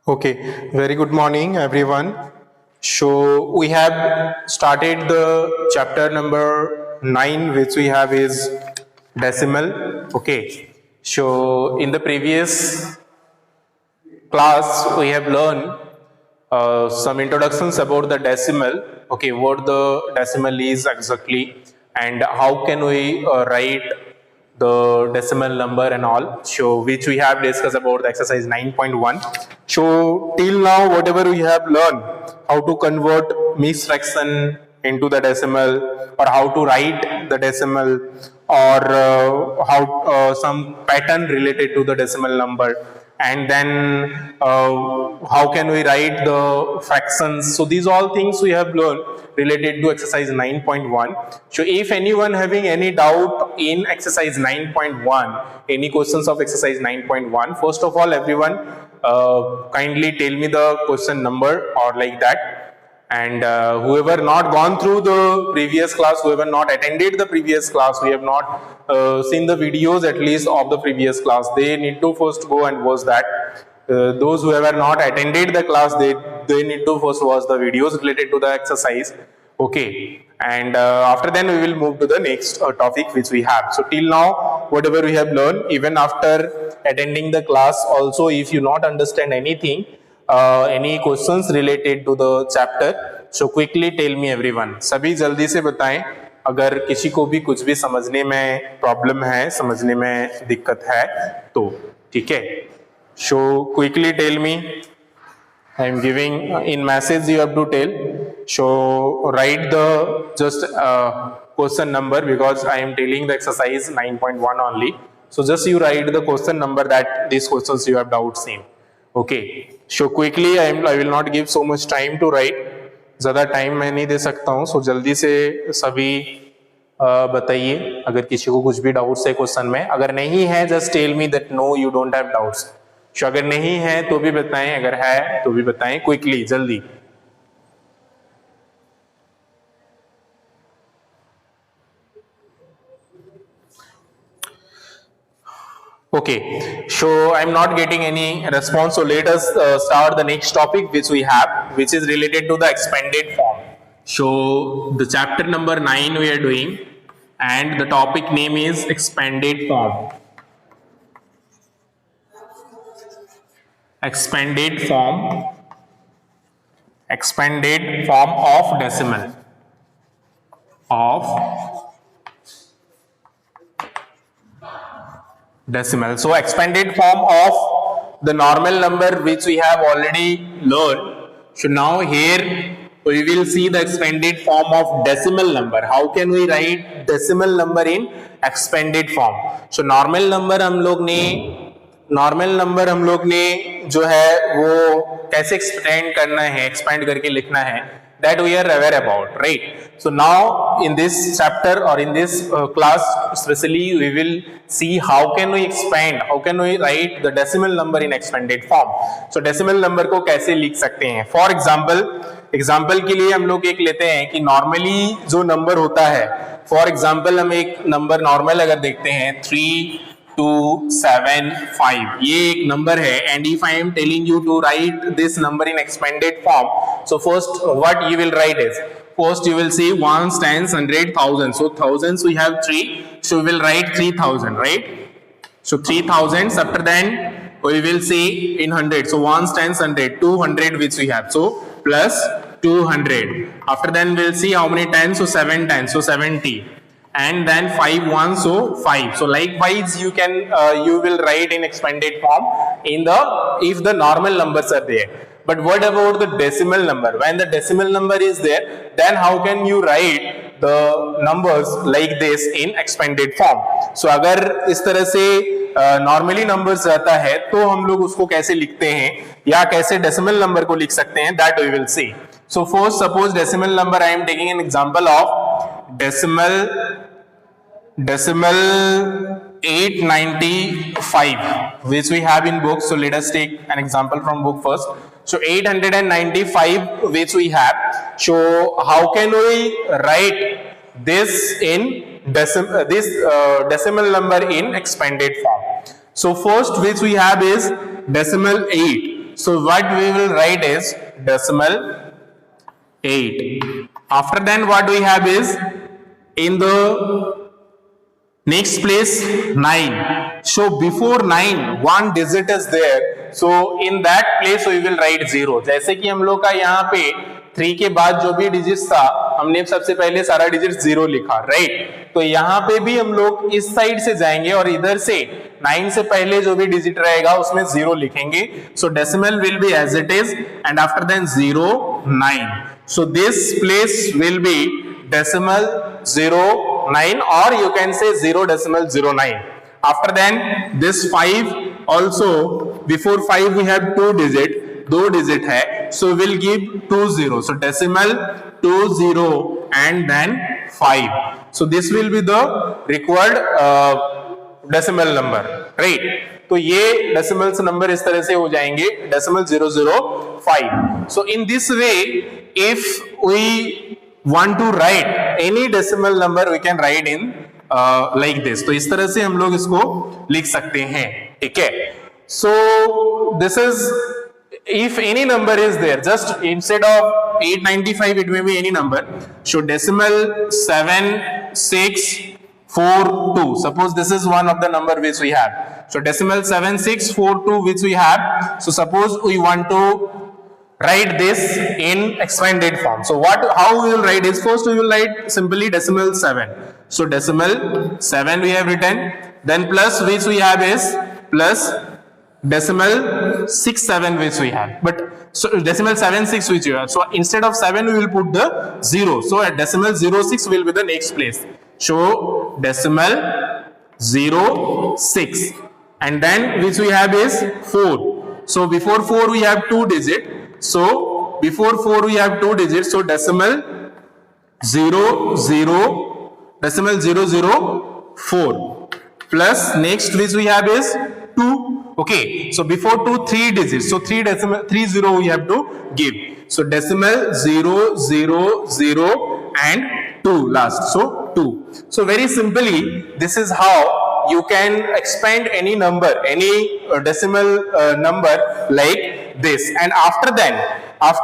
Okay, very good morning, everyone. So we have started the chapter number 9, which we have is decimal. Okay, so in the previous class, we have learned some introductions about the decimal. Okay, what the decimal is exactly, and how can we write the decimal number and all. So which we have discussed about the exercise 9.1. So till now, whatever we have learned, how to convert mixed fraction into the decimal, or how to write the decimal, or how some pattern related to the decimal number, and then how can we write the fractions. So these all things we have learned related to exercise 9.1. So if anyone having any doubt in exercise 9.1, any questions of exercise 9.1, first of all, everyone kindly tell me the question number or like that. And whoever not gone through the previous class, whoever not attended the previous class, we have not seen the videos at least of the previous class, they need to first go and watch that. Those who have not attended the class, they need to first watch the videos related to the exercise. Okay, and after then we will move to the next topic which we have. So till now, whatever we have learned, even after attending the class, also if you not understand anything, any questions related to the chapter, so quickly tell me everyone. सभी जल्दी से बताएं अगर किसी को भी कुछ भी समझने में प्रॉब्लम है, समझने में दिक्कत है तो, ठीक है. So quickly tell me. I am giving in message you have to tell. So write the just question number, because I am telling the exercise 9.1 only. So just you write the question number that these questions you have doubts in. Okay. So quickly I will not give so much time to write. ज़्यादा time मैं नहीं दे सकता हूँ. सो जल्दी से सभी बताइए अगर किसी को कुछ भी डाउट्स है क्वेश्चन में. अगर नहीं है just tell me that no you don't have doubts. अगर नहीं है तो भी बताएं, अगर है तो भी बताएं क्विकली, जल्दी. Okay, so I'm not getting any response, so let us start the next topic which we have, which is related to the expanded form. So the chapter number 9 we are doing, and the topic name is expanded form. Expanded form of decimal, So expanded form of the normal number which we have already learned. So now here we will see the expanded form of decimal number. How can we write decimal number in expanded form? So normal number हम लोग ने जो है वो कैसे expand करके लिखना है, that we are aware about, right? So now in this chapter or in this class especially we will see how can we write the decimal number in expanded form. So decimal number को कैसे लिख सकते हैं. For example के लिए हम लोग एक लेते हैं कि normally जो number होता है, for example हम एक number normal अगर देखते हैं 3 2 7 5, ये एक नंबर है. and if I am telling you to write this number in expanded form, so first what you will write is, first you will see ones, tens, hundred, thousand. So thousands we have 3, so we will write 3000, right? So 3000. After then we will see in hundred, so ones, tens, hundred, 200 which we have, so plus 200. After then we will see how many tens, so 7 tens, so 70. And then 5 1, so 5. So likewise you can you will write in expanded form if the normal numbers are there. But what about the decimal number? When the decimal number is there, then how can you write the numbers like this in expanded form? So अगर इस तरह से normally numbers रहता है तो हम लोग उसको कैसे लिखते हैं या कैसे डेसिमल नंबर को लिख सकते हैं, that we will see. So first suppose decimal number, I am taking an example of decimal 895 which we have in book. So let us take an example from book first. So 895 which we have. So how can we write this in decimal number in expanded form? So first which we have is decimal 8. So what we will write is decimal 8. After then what we have is in the next place 9. So before 9 one digit is there. So in that place we will write 0. जैसे कि हम लोग का यहाँ पे 3 के बाद जो भी डिजिट था हमने सबसे पहले सारा डिजिट 0 लिखा, राइट? तो यहाँ पे भी हम लोग इस साइड से जाएंगे और इधर से 9 से पहले जो भी डिजिट रहेगा उसमें 0 लिखेंगे. So decimal will be as it is and after then 0 9. So this place will be decimal 09 or you can say 0.09. After then this 5 also, before 5 we have 2 digit, 2 digit hai, so we'll give 20. So decimal 20 and then 5. So this will be the required decimal number, right? तो ये decimals number इस तरह से हो जाएंगे decimal 005. So in this way, if we want to write any decimal number, we can write in like this. तो इस तरह से हम लोग इसको लिख सकते हैं, ठीक है? So this is if any number is there, just instead of 895, it may be any number. So decimal 7642. Suppose this is one of the number which we have. So decimal 7642 which we have. So suppose we want to write this in expanded form. So how we will write is, first we will write simply decimal 7. So decimal 7 we have written, then plus which we have is plus decimal 67 which we have, but so decimal 76 which you have. So instead of 7 we will put the 0. So at decimal 06 will be the next place. So decimal 06 and then which we have is 4. So before 4 we have 2 digit. So before 4 we have 2 digits. So decimal 004 plus next which we have is 2. Okay, so before 2 3 digits. So 30 we have to give. So decimal 000 and 2 last. So 2. So very simply this is how you can expand any number, any decimal number like this. And after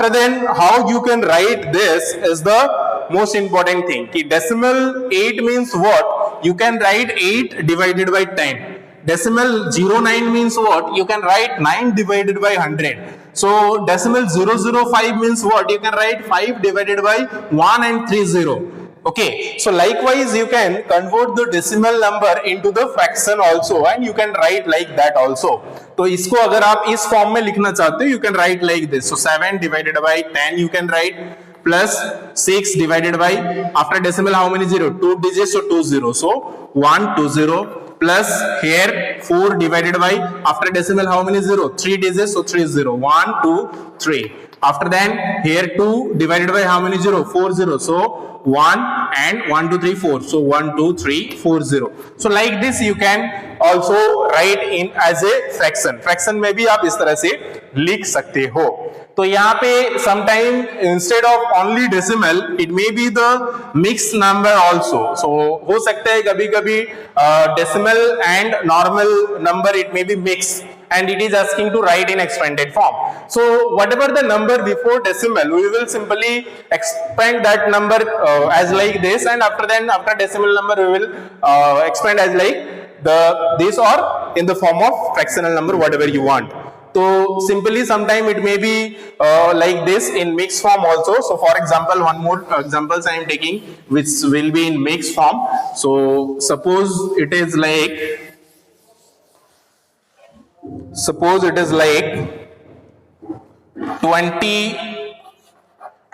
then how you can write this is the most important thing. Decimal 8 means what? You can write 8 divided by 10. Decimal 09 means what? You can write 9 divided by 100. So decimal 005 means what? You can write 5 divided by 1 and 30. Okay, so likewise you can convert the decimal number into the fraction also, and you can write like that also. तो इसको अगर आप इस form में लिखना चाहते हो, you can write like this. So 7 divided by 10 you can write, plus 6 divided by, after decimal how many 0? 2 digits, so 20. So 120 plus here 4 divided by, after decimal how many 0? 3 digits, so 30. 1 2 3. After then here 2 divided by how many 0? 40. So 1 and 1 2 3 4. So 1 2 3 4 0. So like this you can also write in as a fraction. Fraction में भी आप इस तरह से लिख सकते हो. तो यहाँ पे sometime instead of only decimal it may be the mixed number also. So हो सकता है कभी-कभी decimal and normal number it may be mixed, and it is asking to write in expanded form. So whatever the number before decimal, we will simply expand that number as like this, and after decimal number we will expand as like this or in the form of fractional number, whatever you want. So simply sometime it may be like this in mixed form also. So for example, one more examples I am taking which will be in mixed form. So suppose it is like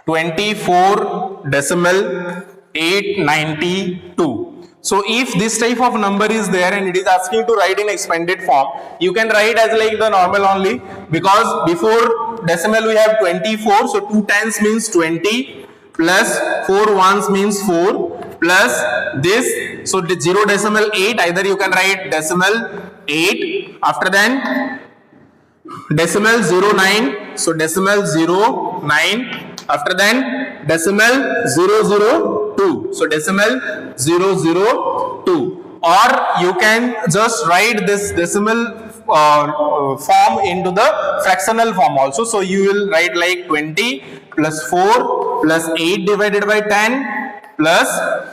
24 decimal 892. So if this type of number is there and it is asking to write in expanded form, you can write as like the normal only, because before decimal we have 24, so 2 tens means 20 plus 4 ones means 4 plus this, so the 0.8, either you can write decimal 8, after then decimal 09, so decimal 09, after then decimal 002, so decimal 002, or you can just write this decimal form into the fractional form also. So you will write like 20 plus 4 plus 8 divided by 10 plus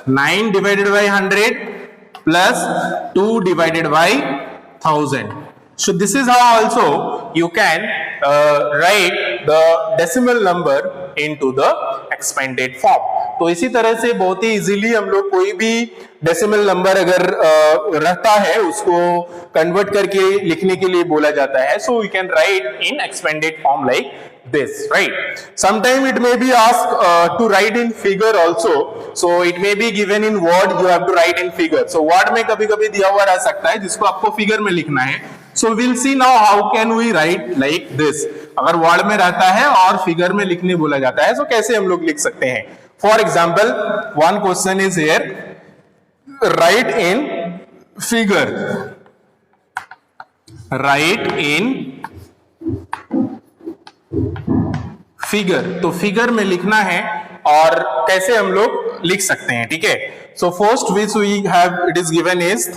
9 divided by 100 plus 2 divided by 1000. So this is how also you can write the decimal number into the expanded form. तो इसी तरह से बहुत ही easily हम लोग कोई भी decimal number अगर रहता है उसको कन्वर्ट करके लिखने के लिए बोला जाता है. So we can write in expanded form like this, right? Sometime it may be asked to write in figure also. So it may be given in word, you have to write in figure. So word में कभी कभी दिया हुआ रह सकता है जिसको आपको फिगर में लिखना है. So we'll see now how can we write like this. अगर वर्ड में रहता है और फिगर में लिखने बोला जाता है, so कैसे हम लोग लिख सकते हैं? For example, one question is here, write in figure. Write in figure. तो फिगर में लिखना है और कैसे हम लोग लिख सकते हैं, ठीक है? So first which we have it is given is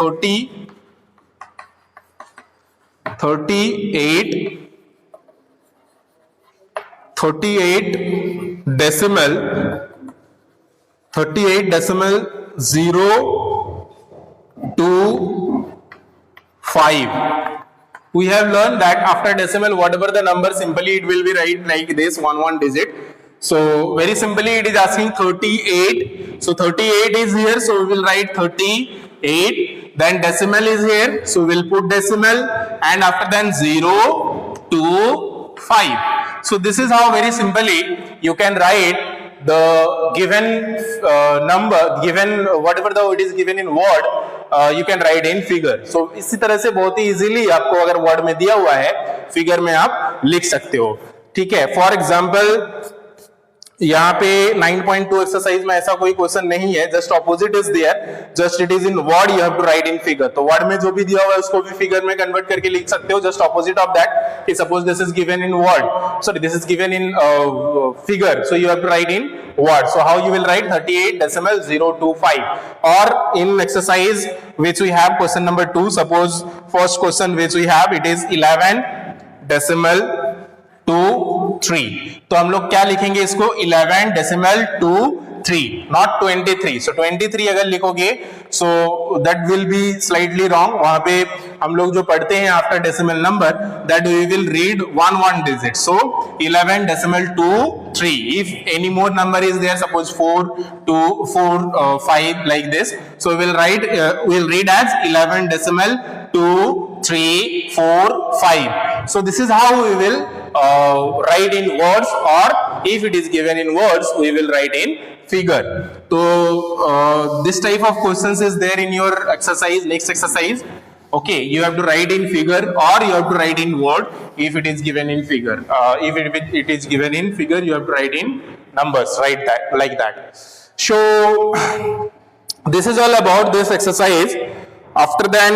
38 decimal 025. We have learned that after decimal, whatever the number, simply it will be write like this, one digit. So very simply, it is asking 38. So 38 is here, so we will write 38. Then decimal is here, so we will put decimal, and after then 0 to 5. So this is how very simply you can write the given number, given whatever the it is given in word. You can write in figure. So इसी तरह से बहुत ही easily आपको अगर word में दिया हुआ है फिगर में आप लिख सकते हो, ठीक है? फॉर एग्जाम्पल यहाँ पे 9.2 एक्सरसाइज में ऐसा कोई क्वेश्चन नहीं है, just opposite is there, just it is in word, you have to write in figure. तो वर्ड में जो भी दिया हुआ है उसको भी फिगर में कन्वर्ट करके लिख सकते हो, जस्ट ऑपोजिट ऑफ दैट. कि suppose this is given in word, sorry this is given in figure, so you have to write in word. So how you will write 38 decimal 025. Or in exercise which we have question number 2, suppose first question which we have, it is 11 decimal 23. तो हम लोग क्या लिखेंगे इसको? 11 decimal 23, not 23. So 23 अगर लिखोगे so that will be slightly wrong. वहां पे हम लोग जो पढ़ते हैं after decimal number, that we will read one digit. So 11 decimal 23. If any more number is there, suppose 4, 2, 4, 5 like this, so we will write, we will read as 11 decimal 2, 3, 4, 5. So this is how we will write in words, or if it is given in words, we will write in figure. So this type of questions is there in your exercise, next exercise. Okay, you have to write in figure or you have to write in word if it is given in figure. If it is given in figure, you have to write in numbers, write that like that. So this is all about this exercise. After then,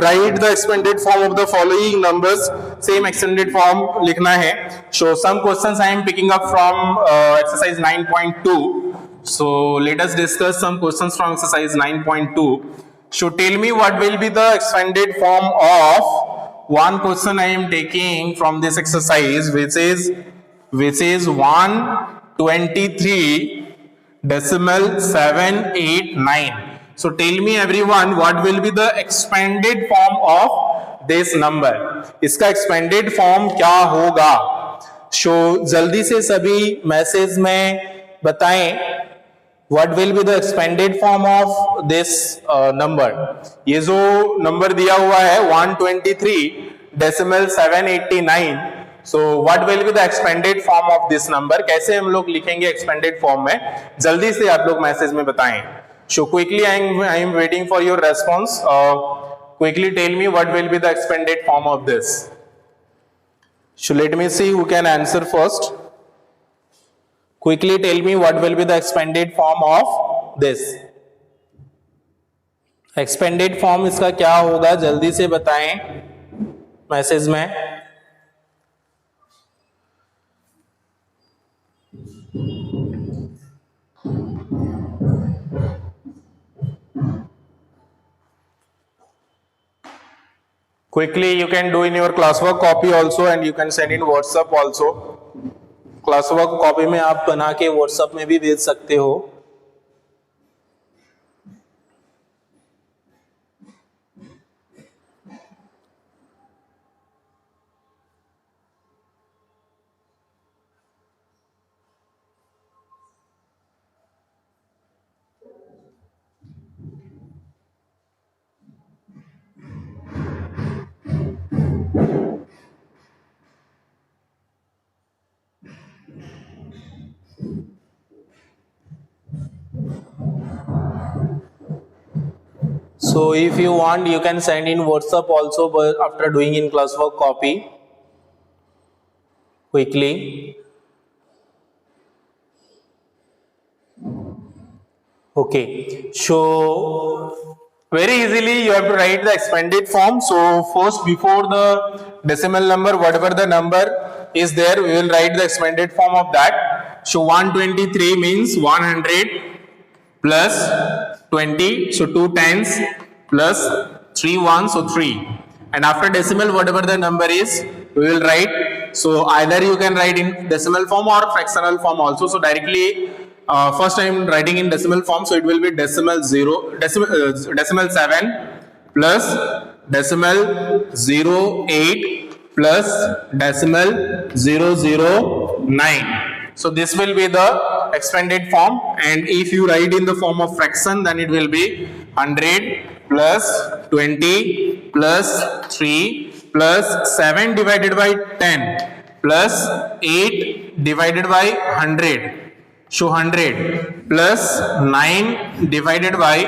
write the expanded form of the following numbers. Same extended form लिखना है. So some questions I am picking up from exercise 9.2. So let us discuss some questions from exercise 9.2. So tell me what will be the expanded form of one question I am taking from this exercise, which is 123 decimal 789. So tell me everyone what will be the expanded form of this number. इसका expanded form क्या होगा? So जल्दी से सभी message में बताएं what will be the expanded form of this number. ये जो नंबर दिया हुआ है 123 decimal 789. So what will be the expanded form of this number? कैसे हम लोग लिखेंगे expanded form में? जल्दी से आप लोग मैसेज में बताएं. So quickly I am waiting for your response. Quickly tell me what will be the expanded form of this. So let me see who can answer first. Quickly tell me what will be the expanded form of this. Expanded form इसका क्या होगा? जल्दी से बताएं message में. Quickly you can do in your classwork copy also and you can send in WhatsApp also. classwork copy में आप बना के WhatsApp में भी भेज सकते हो. So if you want, you can send in WhatsApp also, but after doing in classwork copy quickly. Okay, so very easily you have to write the expanded form. So first, before the decimal number, whatever the number is there, we will write the expanded form of that. So 123 means 100 plus 20, so 2 tens plus 3 1, so 3. And after decimal, whatever the number is, we will write. So either you can write in decimal form or fractional form also. So directly, first I am writing in decimal form, so it will be decimal decimal 7 plus decimal 08 plus decimal 009. So this will be the expanded form, and if you write in the form of fraction, then it will be 100 plus 20 plus 3 plus 7 divided by 10 plus 8 divided by 100. So 100 plus 9 divided by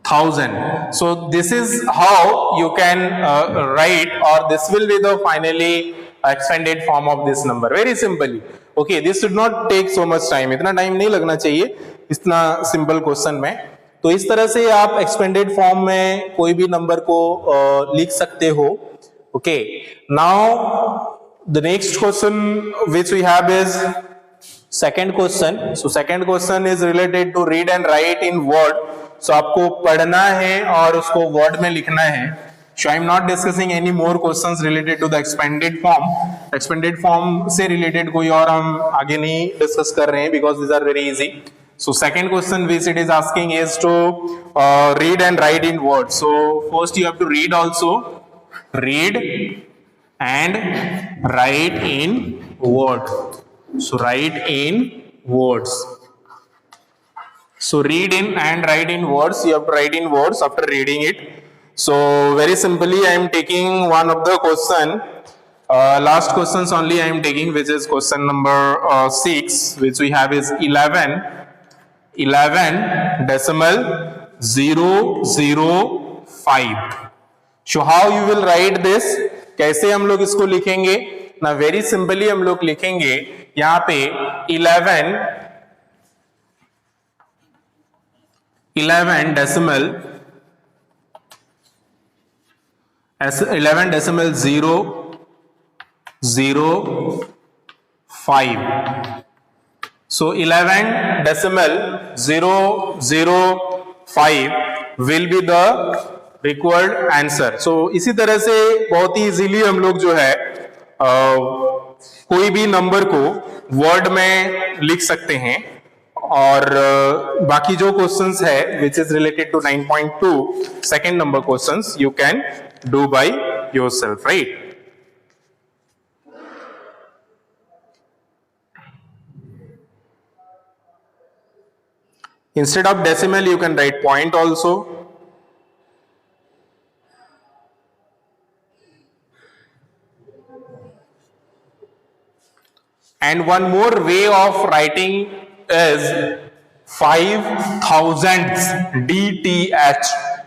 1000. So this is how you can write, or this will be the finally expanded form of this number. Very simply. Okay, this should not take so much time. इतना time नहीं लगना चाहिए इतना simple question में. तो इस तरह से आप एक्सपेंडेड फॉर्म में कोई भी नंबर को लिख सकते हो. Okay, now the next question which we have is second question. So second question is related to read and write in word. So आपको पढ़ना है और उसको word में लिखना है. So I am not discussing any more questions related to the expanded form. Expanded form से related कोई और हम आगे नहीं discuss कर रहे हैं because these are very easy. So second question which it is asking is to read and write in word. So first you have to read also. Read and write in word. So write in words. So read in and write in words. You have to write in words after reading it. So very simply I am taking one of the question. Last questions only I am taking, which is question number 6, which we have is 11 decimal 005. So how you will write this? कैसे हम लोग इसको लिखेंगे ना? Very simply हम लोग लिखेंगे यहां पे 11 decimal 005. So 11 decimal 005 will be the required answer. So इसी तरह से बहुत ही इजीली हम लोग जो है कोई भी नंबर को वर्ड में लिख सकते हैं. और बाकी जो क्वेश्चंस है which is related to 9.2 second number questions you can do by yourself, right? Instead of decimal you can write point also. And one more way of writing is 5,000s DTH.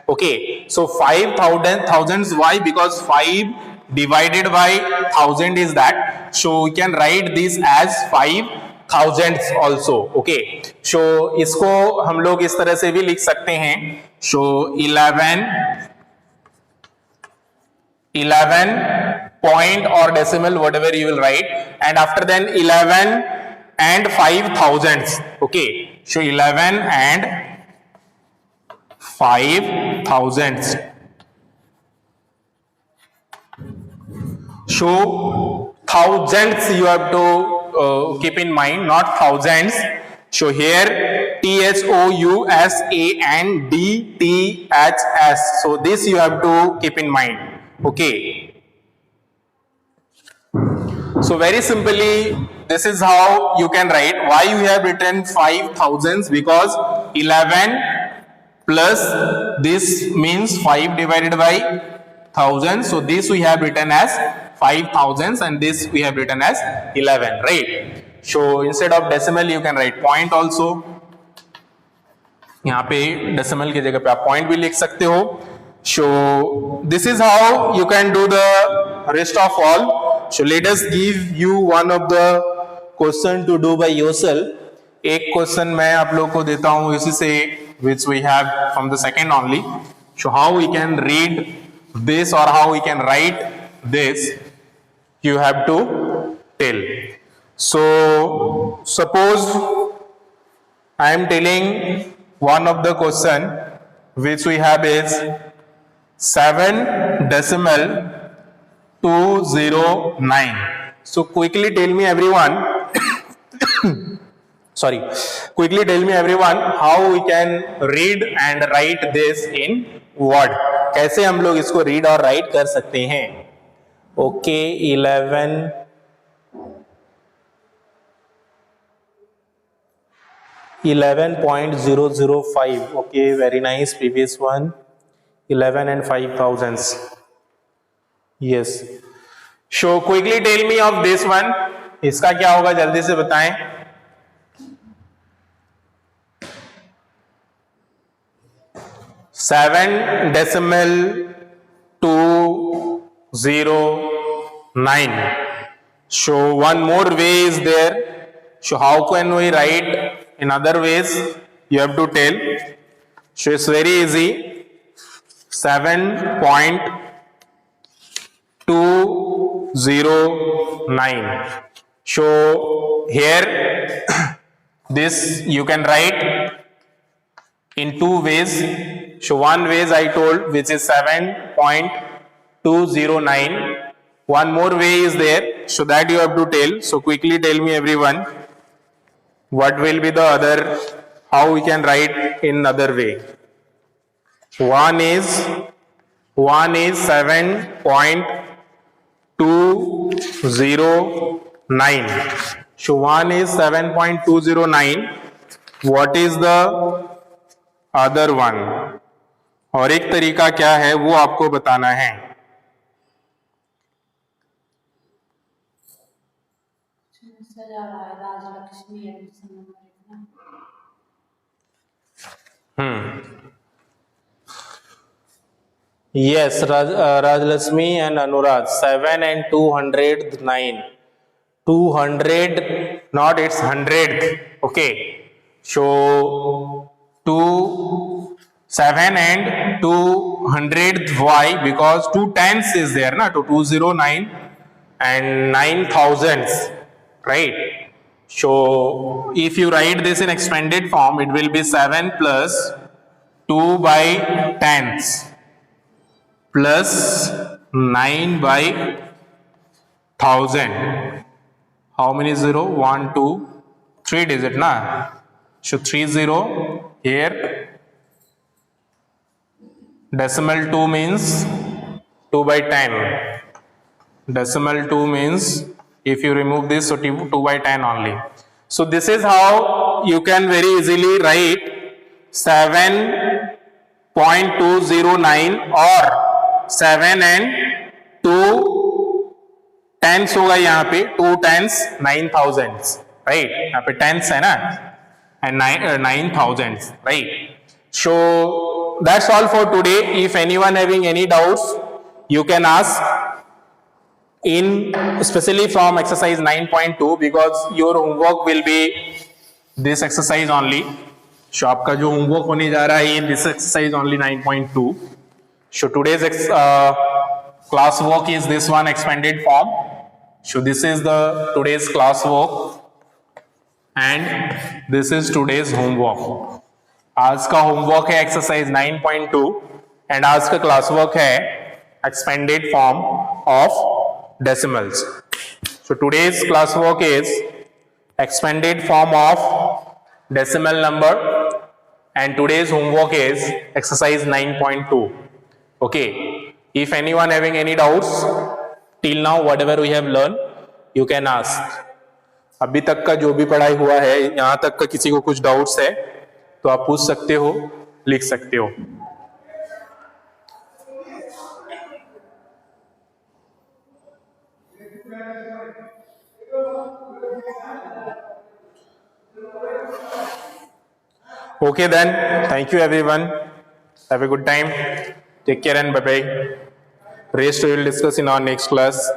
Okay, so 5,000s. Why? Because 5 divided by 1000 is that. So we can write this as 5,000s also. Okay, so इसको हम लोग इस तरह से भी लिख सकते हैं. So 11 point or decimal, whatever you will write, and after then 11 and 5,000s. Okay, so 11 and 5,000s. show thousands you have to keep in mind, not thousands. So here THOUSA and DTHS. So this you have to keep in mind. Okay. So very simply, this is how you can write. Why you have written 5,000s? Because 11 plus this means 5 divided by 1000. So this we have written as 5,000s and this we have written as 11, right? So instead of decimal you can write point also. यहाँ पे decimal की जगह पे आप point भी लिख सकते हो. So this is how you can do the rest of all. So let us give you one of the question to do by yourself. एक question मैं आप लोग को देता हूँ इसी से, which we have from the second only. So how we can read this or how we can write this, you have to tell. So suppose I am telling one of the question which we have is 7.209. So quickly tell me everyone sorry, quickly tell me everyone how we can read and write this in word. कैसे हम लोग इसको read और write कर सकते हैं? Okay, 11.005. Okay, very nice. Previous one 11 and 5,000s. Yes. So quickly tell me of this one. इसका क्या होगा जल्दी से बताएं. 7.209. So one more way is there. So how can we write in other ways? You have to tell. So it's very easy. 7.209. So here this you can write in two ways. So one ways I told, which is 7.209. One more way is there, so that you have to tell. So quickly tell me everyone, what will be the other, how we can write in other way. One is 7.209. So one is 7.209. What is the other one? और एक तरीका क्या है वो आपको बताना है. Yes, Rajlakshmi and Anurag. 7 and 209. 200, not it's 100th. Okay. So 7 and 200th. Why? Because 2 tens is there, na? To 209 and 9,000s, right? So if you write this in expanded form, it will be 7 plus 2 by tens plus 9 by 1000. How many 0? 1, 2, 3 digit, na? So 30 here. Decimal 2 means 2 by 10. Decimal 2 means if you remove this, so 2 by 10 only. So this is how you can very easily write 7.209 or 7 and 2 tens होगा यहाँ पे 2 tens 9,000s, right? यहाँ पे tens है ना, and 9,000s, right? So that's all for today. If anyone having any doubts, you can ask in especially from exercise 9.2 because your homework will be this exercise only. So आपका जो homework होने जा रहा है in this exercise only 9.2. So today's class work is this one expanded form. So this is the today's class work and this is today's homework. आज का homework है exercise 9.2 and आज का class work है expanded form of decimals. So today's classwork is expanded form of decimal number, and today's homework is exercise 9.2. Okay, if anyone having any doubts till now, whatever we have learned, you can ask. अभी तक का जो भी पढ़ाई हुआ है, यहां तक का किसी को कुछ डाउट्स है तो आप पूछ सकते हो, लिख सकते हो. Okay then, thank you everyone. Have a good time. Take care and bye bye. Rest we will discuss in our next class.